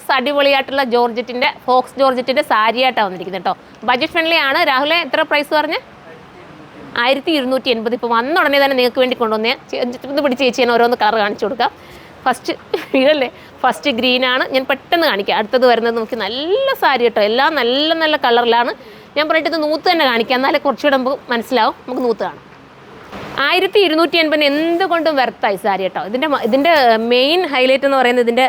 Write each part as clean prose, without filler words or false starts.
Nice അടിപൊളിയായിട്ടുള്ള ജോർജറ്റിൻ്റെ Fox ജോർജറ്റിൻ്റെ സാരിയായിട്ടാണ് വന്നിരിക്കുന്നത് കേട്ടോ. ബഡ്ജറ്റ് ഫ്രണ്ട്ലി ആണ്. രാഹുലെ എത്ര പ്രൈസ് പറഞ്ഞ്? 1280. ഇപ്പോൾ വന്ന ഉടനെ തന്നെ നിങ്ങൾക്ക് വേണ്ടി കൊണ്ടുവന്നേ. ഇത് പിടിച്ച് ചേച്ചി ഞാൻ ഓരോന്ന് കളർ കാണിച്ചു കൊടുക്കാം. ഫസ്റ്റ് ഇതല്ലേ, ഫസ്റ്റ് ഗ്രീനാണ്. ഞാൻ പെട്ടെന്ന് കാണിക്കാം. അടുത്തത് വരുന്നത് നമുക്ക് നല്ല സാരി കേട്ടോ. എല്ലാം നല്ല നല്ല കളറിലാണ്. ഞാൻ പറഞ്ഞിട്ട് ഇത് നൂത്ത് തന്നെ കാണിക്കാം, എന്നാലേ കുറച്ചുകൂടെ നമുക്ക് മനസ്സിലാവും. നമുക്ക് നൂത്ത് കാണാം. 1280 എന്തുകൊണ്ടും വെർത്തായി സാരി കേട്ടോ. ഇതിൻ്റെ മെയിൻ ഹൈലൈറ്റ് എന്ന് പറയുന്നത് ഇതിൻ്റെ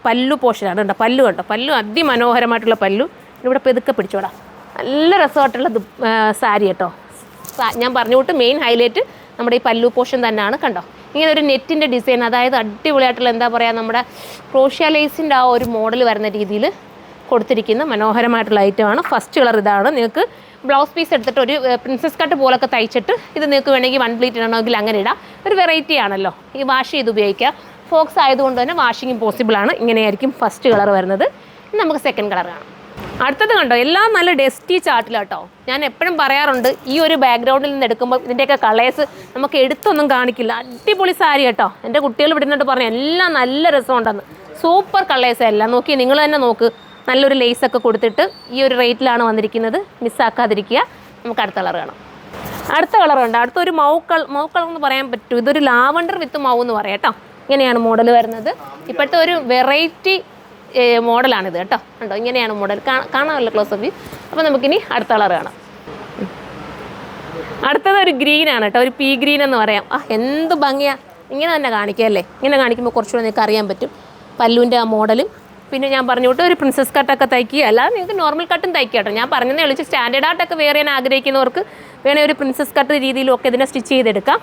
പല്ലു പോർഷനാണ് കേട്ടോ. പല്ലു കേട്ടോ, പല്ലു അതിമനോഹരമായിട്ടുള്ള പല്ലു. ഇവിടെ പെതുക്കെ പിടിച്ചോടാ. നല്ല രസമായിട്ടുള്ള സാരി കേട്ടോ. ഞാൻ പറഞ്ഞു വിട്ട് മെയിൻ ഹൈലൈറ്റ് നമ്മുടെ ഈ പല്ലു പോർഷൻ തന്നെയാണ്. കണ്ടോ, ഇങ്ങനെ ഒരു നെറ്റിൻ്റെ ഡിസൈൻ, അതായത് അടിപൊളിയായിട്ടുള്ള എന്താ പറയുക, നമ്മുടെ ക്രോഷ്യ ലേസിൻ്റെ ആ ഒരു മോഡൽ വരുന്ന രീതിയിൽ കൊടുത്തിരിക്കുന്ന മനോഹരമായിട്ടുള്ള ഐറ്റമാണ്. ഫസ്റ്റ് കളർ ഇതാണ്. നിങ്ങൾക്ക് ബ്ലൗസ് പീസ് എടുത്തിട്ട് ഒരു പ്രിൻസസ് കട്ട് പോലൊക്കെ തയ്ച്ചിട്ട് ഇത് നിങ്ങൾക്ക് വേണമെങ്കിൽ 1 പ്ലീറ്റ് ഇടണമെങ്കിൽ അങ്ങനെ ഇടാം. ഒരു വെറൈറ്റി ആണല്ലോ. ഈ വാഷ് ചെയ്ത് ഉപയോഗിക്കുക. ഫോക്സ് ആയതുകൊണ്ട് തന്നെ വാഷിങ്ങും പോസിബിൾ ആണ്. ഇങ്ങനെയായിരിക്കും ഫസ്റ്റ് കളർ വരുന്നത്. നമുക്ക് സെക്കൻഡ് കളർ കാണാം. അടുത്തത് കണ്ടോ, എല്ലാം നല്ല ഡസ്റ്റി ചാർട്ടിലാട്ടോ. ഞാൻ എപ്പോഴും പറയാറുണ്ട്, ഈ ഒരു ബാക്ക്ഗ്രൗണ്ടിൽ നിന്ന് എടുക്കുമ്പോൾ ഇതിൻ്റെയൊക്കെ കളേഴ്സ് നമുക്ക് എടുത്തൊന്നും കാണിക്കില്ല. അടിപൊളി സാരി കേട്ടോ. എൻ്റെ കുട്ടികൾ വിടുന്നിട്ട് പറഞ്ഞു എല്ലാം നല്ല രസമുണ്ടെന്ന്. സൂപ്പർ കളേഴ്സ് എല്ലാം. നോക്കി, നിങ്ങൾ തന്നെ നോക്ക്. നല്ലൊരു ലേസൊക്കെ കൊടുത്തിട്ട് ഈ ഒരു റേറ്റിലാണ് വന്നിരിക്കുന്നത്. മിസ്സാക്കാതിരിക്കുക. നമുക്ക് അടുത്ത കളർ കാണാം. അടുത്ത കളറുണ്ട്. അടുത്തൊരു മൗ കളർ എന്ന് പറയാൻ പറ്റൂ. ഇതൊരു ലാവണ്ടർ വിത്ത് മൗ എന്ന് പറയാം കേട്ടോ. ഇങ്ങനെയാണ് മോഡൽ വരുന്നത്. ഇപ്പോഴത്തെ ഒരു വെറൈറ്റി മോഡലാണിത് കേട്ടോ. കണ്ടോ, ഇങ്ങനെയാണ് മോഡൽ. കാണാമല്ലോ ക്ലോസ് അപ്പ്. അപ്പോൾ നമുക്കിനി അടുത്ത കളർ കാണാം. അടുത്തത് ഒരു ഗ്രീനാണ് കേട്ടോ. ഒരു പീ ഗ്രീൻ എന്ന് പറയാം. എന്ത് ഭംഗിയാണ്. ഇങ്ങനെ തന്നെ കാണിക്കുകയല്ലേ. ഇങ്ങനെ കാണിക്കുമ്പോൾ കുറച്ചുകൂടെ നിങ്ങൾക്ക് അറിയാൻ പറ്റും പല്ലുവിൻ്റെ ആ മോഡലും. പിന്നെ ഞാൻ പറഞ്ഞു വിട്ട് ഒരു പ്രിൻസസ് കട്ടൊക്കെ തയ്ക്കുക, അല്ലാതെ നിങ്ങൾക്ക് നോർമൽ കട്ടും തയ്ക്കുക കേട്ടോ. ഞാൻ പറഞ്ഞതേ വിളിച്ച് സ്റ്റാൻഡേർഡ് ആയിട്ടൊക്കെ വേറെ ചെയ്യാൻ ആഗ്രഹിക്കുന്നവർക്ക് വേണേൽ ഒരു പ്രിൻസസ് കട്ട് രീതിയിലും ഒക്കെ ഇതിനെ സ്റ്റിച്ച് ചെയ്തെടുക്കാം.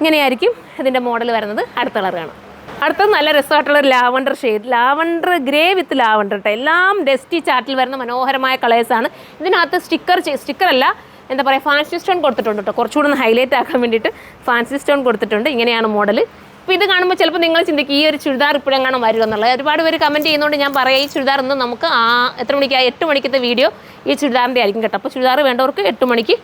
ഇങ്ങനെയായിരിക്കും ഇതിൻ്റെ മോഡൽ വരുന്നത്. അടുത്ത കളർ കാണാം. അടുത്തത് നല്ല രസമായിട്ടുള്ള ഒരു ലാവണ്ടർ ഷെയ്ഡ്, ലാവണ്ടർ ഗ്രേ വിത്ത് ലാവണ്ടർ കേട്ടോ. എല്ലാം ഡസ്റ്റി ചാർട്ടിൽ വരുന്ന മനോഹരമായ കളേഴ്സാണ്. ഇതിനകത്ത് സ്റ്റിക്കറല്ല, എന്താ പറയുക, ഫാൻസി സ്റ്റോൺ കൊടുത്തിട്ടുണ്ട് കേട്ടോ. കുറച്ചുകൂടെ ഒന്ന് ഹൈലൈറ്റ് ആക്കാൻ വേണ്ടിയിട്ട് ഫാൻസി സ്റ്റോൺ കൊടുത്തിട്ടുണ്ട്. ഇങ്ങനെയാണ് മോഡൽ. അപ്പോൾ ഇത് കാണുമ്പോൾ ചിലപ്പോൾ നിങ്ങൾ ചിന്തിക്കും ഈ ഒരു ചുരിദാർ ഇപ്പോഴെങ്ങാനും വരുമോ എന്നുള്ളത്. ഒരുപാട് പേര് കമൻറ്റ് ചെയ്യുന്നതുകൊണ്ട് ഞാൻ പറയാം, ഈ ചുരിദാർ ഇന്ന് നമുക്ക് എത്ര മണിക്കാണ്, 8 മണിക്കത്തെ വീഡിയോ ഈ ചുരിദാറിൻ്റെ ആയിരിക്കും കേട്ടോ. അപ്പോൾ ചുരിദാർ വേണ്ടവർക്ക് 8 മണിക്ക്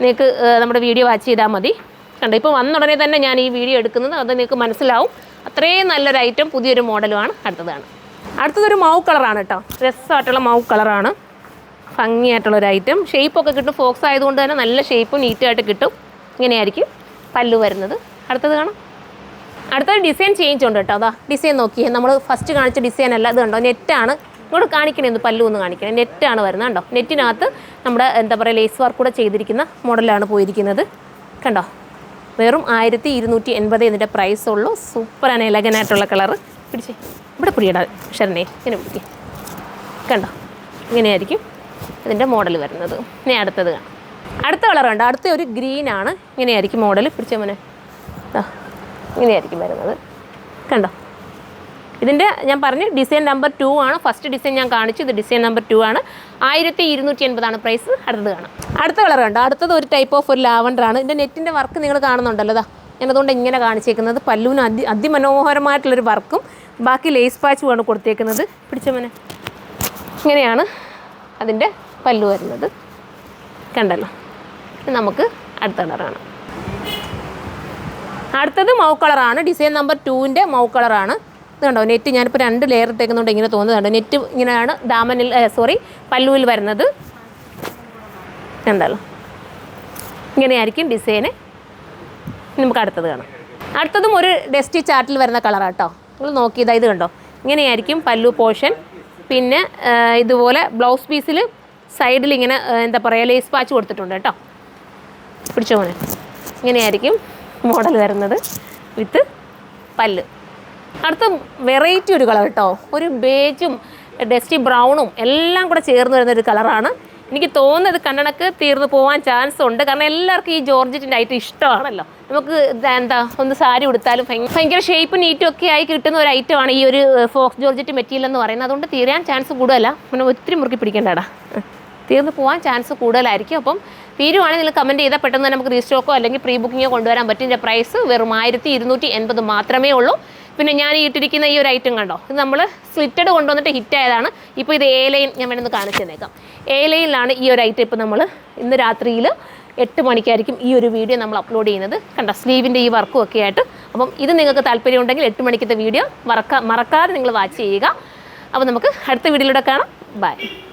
നിങ്ങൾക്ക് നമ്മുടെ വീഡിയോ വാച്ച് ചെയ്താൽ മതി. കണ്ടോ, ഇപ്പോൾ വന്ന ഉടനെ തന്നെ ഞാൻ ഈ വീഡിയോ എടുക്കുന്നത്, അത് നിങ്ങൾക്ക് മനസ്സിലാവും. അത്രയും നല്ലൊരു ഐറ്റം, പുതിയൊരു മോഡലുമാണ്. അടുത്തതൊരു മൗ കളറാണ് കേട്ടോ. രസമായിട്ടുള്ള മൗ കളറാണ്. ഭംഗിയായിട്ടുള്ളൊരു ഐറ്റം. ഷേപ്പൊക്കെ കിട്ടും. ഫോക്സ് ആയതുകൊണ്ട് തന്നെ നല്ല ഷേപ്പും നീറ്റായിട്ട് കിട്ടും. ഇങ്ങനെയായിരിക്കും പല്ലു വരുന്നത്. അടുത്തത് കാണാം. അടുത്തൊരു ഡിസൈൻ ചേഞ്ച് ഉണ്ട് കേട്ടോ. അതാ ഡിസൈൻ നോക്കിയേ. നമ്മൾ ഫസ്റ്റ് കാണിച്ച ഡിസൈൻ അല്ല, ഇത് കണ്ടോ, നെറ്റാണ്. ഇങ്ങോട്ട് കാണിക്കണേ, പല്ലു ഒന്ന് കാണിക്കണേ. നെറ്റാണ് വരുന്നത് കണ്ടോ. നെറ്റിനകത്ത് നമ്മുടെ എന്താ പറയുക, ലേസ് വർക്ക് കൂടെ ചെയ്തിരിക്കുന്ന മോഡലാണ് പോയിരിക്കുന്നത്. കണ്ടോ, വെറും 1280 ഇതിൻ്റെ പ്രൈസ് ഉള്ളൂ. സൂപ്പർ ആണ്, എലഗനായിട്ടുള്ള കളറ്. പിടിച്ചേ, ഇവിടെ പിടിയടാ ഷെറിനെ, ഇങ്ങനെ പിടിക്കുക. കണ്ടോ, ഇങ്ങനെയായിരിക്കും ഇതിൻ്റെ മോഡൽ വരുന്നത്. ഇനി അടുത്തത് കാണാം. അടുത്ത കളറുണ്ട്. അടുത്ത ഒരു ഗ്രീനാണ്. ഇങ്ങനെയായിരിക്കും മോഡൽ. പിടിച്ച മോനെ, ഇങ്ങനെയായിരിക്കും വരുന്നത്. കണ്ടോ, ഇതിൻ്റെ ഞാൻ പറഞ്ഞു ഡിസൈൻ നമ്പർ 2 ആണ്. ഫസ്റ്റ് ഡിസൈൻ ഞാൻ കാണിച്ചു. ഇത് ഡിസൈൻ നമ്പർ 2 ആണ്. 1280 പ്രൈസ്. അടുത്തത് കാണാം. അടുത്ത കളർ കണ്ടോ. അടുത്തത് ഒരു ടൈപ്പ് ഓഫ് ഒരു ലാവണ്ടറാണ്. ഇതിൻ്റെ നെറ്റിൻ്റെ വർക്ക് നിങ്ങൾ കാണുന്നുണ്ടല്ലോ. ഞാനതുകൊണ്ട് ഇങ്ങനെ കാണിച്ചേക്കുന്നത്. പല്ലുവിന് അതിമനോഹരമായിട്ടുള്ളൊരു വർക്കും ബാക്കി ലേസ് പാച്ചുമാണ് കൊടുത്തേക്കുന്നത്. പിടിച്ചവനെ, ഇങ്ങനെയാണ് അതിൻ്റെ പല്ലു വരുന്നത്. കണ്ടല്ലോ. നമുക്ക് അടുത്ത കളറാണ്. അടുത്തത് മൗ കളറാണ്. ഡിസൈൻ നമ്പർ 2ൻ്റെ മൗ കളറാണ്. ഇത് കണ്ടോ, നെറ്റ് ഞാനിപ്പോൾ 2 ലെയർ ഇട്ടേക്കുന്നുണ്ട്. ഇങ്ങനെ തോന്നുന്നുണ്ട്. നെറ്റ് ഇങ്ങനെയാണ് പല്ലുവിൽ വരുന്നത്. കണ്ടല്ലോ, ഇങ്ങനെയായിരിക്കും ഡിസൈന്. നമുക്ക് അടുത്തത് കാണാം. അടുത്തതും ഒരു ഡസ്റ്റി ചാർട്ടിൽ വരുന്ന കളറാട്ടോ. നിങ്ങൾ നോക്കിയതാ, ഇത് കണ്ടോ, ഇങ്ങനെയായിരിക്കും പല്ലു പോർഷൻ. പിന്നെ ഇതുപോലെ ബ്ലൗസ് പീസിൽ സൈഡിൽ ഇങ്ങനെ എന്താ പറയുക, ലേസ് പാച്ച് കൊടുത്തിട്ടുണ്ട് കേട്ടോ. പിടിച്ചോ മോനെ, ഇങ്ങനെയായിരിക്കും മോഡൽ വരുന്നത് വിത്ത് പല്ല്. അടുത്ത വെറൈറ്റി ഒരു കളർ കേട്ടോ. ഒരു ബേജും ഡസ്റ്റി ബ്രൗണും എല്ലാം കൂടെ ചേർന്ന് വരുന്നൊരു കളറാണ്. എനിക്ക് തോന്നുന്നത് കണ്ണടക്ക് തീർന്നു പോകാൻ ചാൻസ് ഉണ്ട്. കാരണം എല്ലാവർക്കും ഈ ജോർജറ്റിൻ്റെ ഐറ്റം ഇഷ്ടമാണല്ലോ. നമുക്ക് എന്താ ഒന്ന് സാരി ഉടുത്താലും ഭയങ്കര ഷേപ്പ് നീറ്റും ഒക്കെ ആയി കിട്ടുന്ന ഒരു ഐറ്റമാണ് ഈ ഒരു ഫോക്സ് ജോർജറ്റ് മെറ്റീരിയൽ എന്ന് പറയുന്നത്. അതുകൊണ്ട് തീരാൻ ചാൻസ് കൂടുതലല്ല. പിന്നെ ഒത്തിരി മുറുക്കി പിടിക്കേണ്ടടാ, തീർന്നു പോകാൻ ചാൻസ് കൂടുതലായിരിക്കും. അപ്പം തീരുവാണെങ്കിൽ നിങ്ങൾ കമൻറ്റ് ചെയ്താൽ പെട്ടെന്ന് നമുക്ക് റീസ്റ്റോക്കോ അല്ലെങ്കിൽ പ്രീ ബുക്കിങ്ങോ കൊണ്ടുവരാൻ പറ്റും. ഇതിൻ്റെ പ്രൈസ് വെറും 1280 മാത്രമേ ഉള്ളൂ. പിന്നെ ഞാൻ ഇട്ടിരിക്കുന്ന ഈ ഒരു ഐറ്റം കണ്ടോ, ഇത് നമ്മൾ സ്ലിറ്റഡ് കൊണ്ടുവന്നിട്ട് ഹിറ്റായതാണ്. ഇപ്പോൾ ഇത് എ ലൈൻ ഞാൻ വേണമെന്ന് കാണിച്ചു തന്നേക്കാം. എ ലൈനിലാണ് ഈ ഒരു ഐറ്റം. ഇപ്പോൾ നമ്മൾ ഇന്ന് രാത്രിയിൽ 8 മണിക്കായിരിക്കും ഈ ഒരു വീഡിയോ നമ്മൾ അപ്ലോഡ് ചെയ്യുന്നത്. കണ്ടോ, സ്ലീവിൻ്റെ ഈ വർക്കും ഒക്കെ ആയിട്ട്. അപ്പം ഇത് നിങ്ങൾക്ക് താല്പര്യം ഉണ്ടെങ്കിൽ 8 മണിക്കത്തെ വീഡിയോ മറക്കാതെ നിങ്ങൾ വാച്ച് ചെയ്യുക. അപ്പോൾ നമുക്ക് അടുത്ത വീഡിയോയിലൂടെ കാണാം. ബൈ.